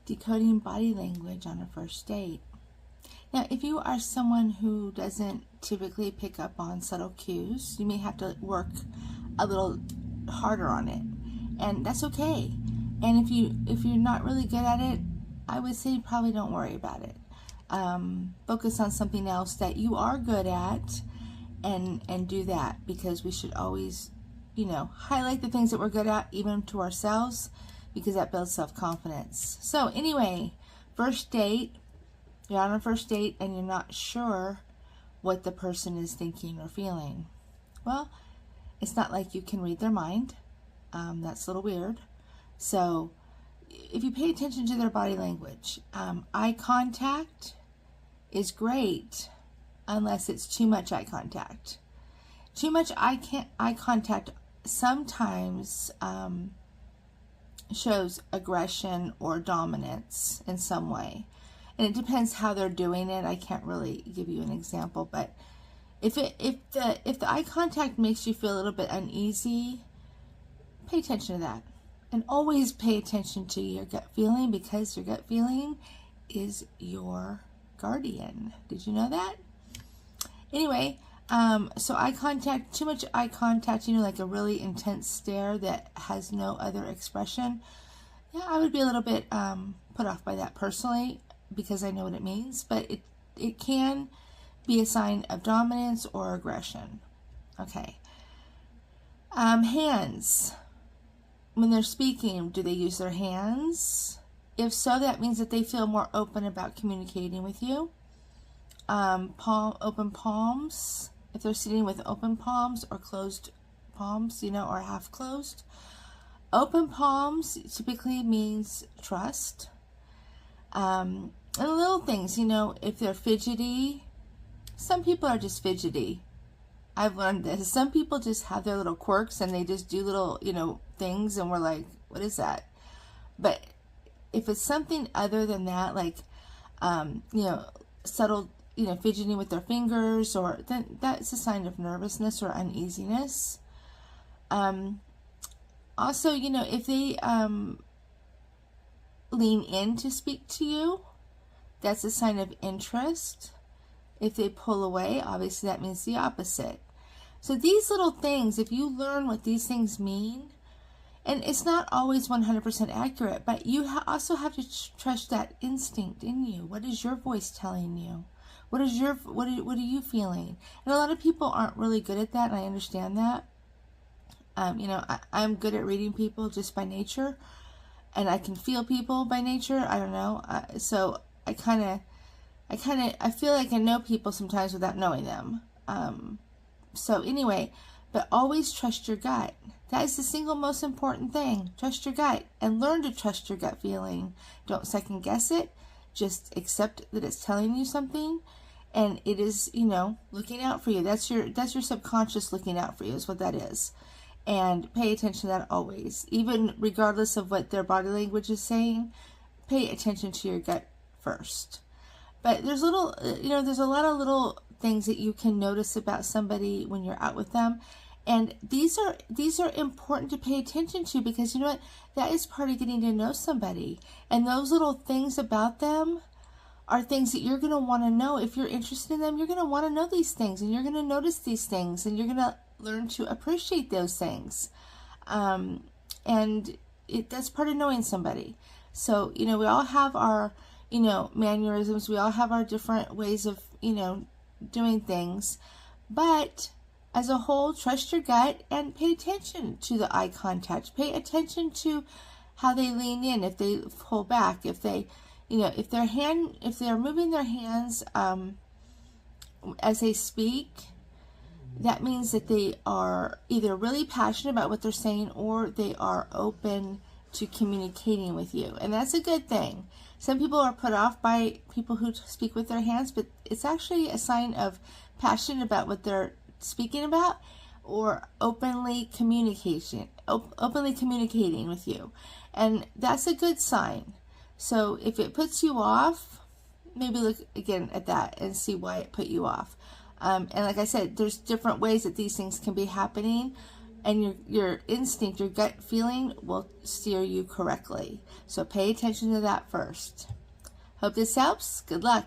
Decoding body language on a first date. Now, if you are someone who doesn't typically pick up on subtle cues, you may have to work a little harder on it, and that's okay. And if you're not really good at it, I would say probably don't worry about it. Focus on something else that you are good at, and do that, because we should always, highlight the things that we're good at, even to ourselves, because that builds self-confidence. So anyway, first date, you're on a first date and you're not sure what the person is thinking or feeling. Well, it's not like you can read their mind. That's a little weird. So if you pay attention to their body language, eye contact is great unless it's too much eye contact. Too much eye contact sometimes shows aggression or dominance in some way, and it depends how they're doing it. I can't really give you an example, but if the eye contact makes you feel a little bit uneasy, pay attention to that, and always pay attention to your gut feeling, because your gut feeling is your guardian. Did you know that? Anyway, so eye contact, too much eye contact, like a really intense stare that has no other expression. Yeah, I would be a little bit put off by that personally, because I know what it means, but it can be a sign of dominance or aggression. Okay. Hands. When they're speaking, do they use their hands? If so, that means that they feel more open about communicating with you. Open palms. If they're sitting with open palms or closed palms, or half closed. Open palms typically means trust. And little things, if they're fidgety. Some people are just fidgety. I've learned this. Some people just have their little quirks and they just do little, things, and we're like, what is that? But if it's something other than that, like, subtle, fidgeting with their fingers, or then that's a sign of nervousness or uneasiness. Also, if they lean in to speak to you, that's a sign of interest. If they pull away, obviously that means the opposite. So these little things, if you learn what these things mean, and it's not always 100% accurate, but you also have to trust that instinct in you. What is your voice telling you? What are you feeling? And a lot of people aren't really good at that, and I understand that. I'm good at reading people just by nature, and I can feel people by nature. I don't know. So I feel like I know people sometimes without knowing them. So anyway, but always trust your gut. That is the single most important thing. Trust your gut, and learn to trust your gut feeling. Don't second guess it. Just accept that it's telling you something, and it is, looking out for you. That's your subconscious looking out for you, is what that is. And pay attention to that always. Even regardless of what their body language is saying, pay attention to your gut first. But there's a lot of little things that you can notice about somebody when you're out with them. And these are important to pay attention to, because you know what? That is part of getting to know somebody. And those little things about them are things that you're going to want to know. If you're interested in them, you're going to want to know these things, and you're going to notice these things, and you're going to learn to appreciate those things. And that's part of knowing somebody. So, we all have our, mannerisms. We all have our different ways of, doing things. But as a whole, trust your gut and pay attention to the eye contact. Pay attention to how they lean in, if they pull back, if they, if they're moving their hands as they speak. That means that they are either really passionate about what they're saying, or they are open to communicating with you. And that's a good thing. Some people are put off by people who speak with their hands, but it's actually a sign of passion about what they're speaking about, or openly communicating with you. And that's a good sign. So if it puts you off, maybe look again at that and see why it put you off. And like I said, there's different ways that these things can be happening. and your instinct, your gut feeling will steer you correctly. So pay attention to that first. Hope this helps. Good luck.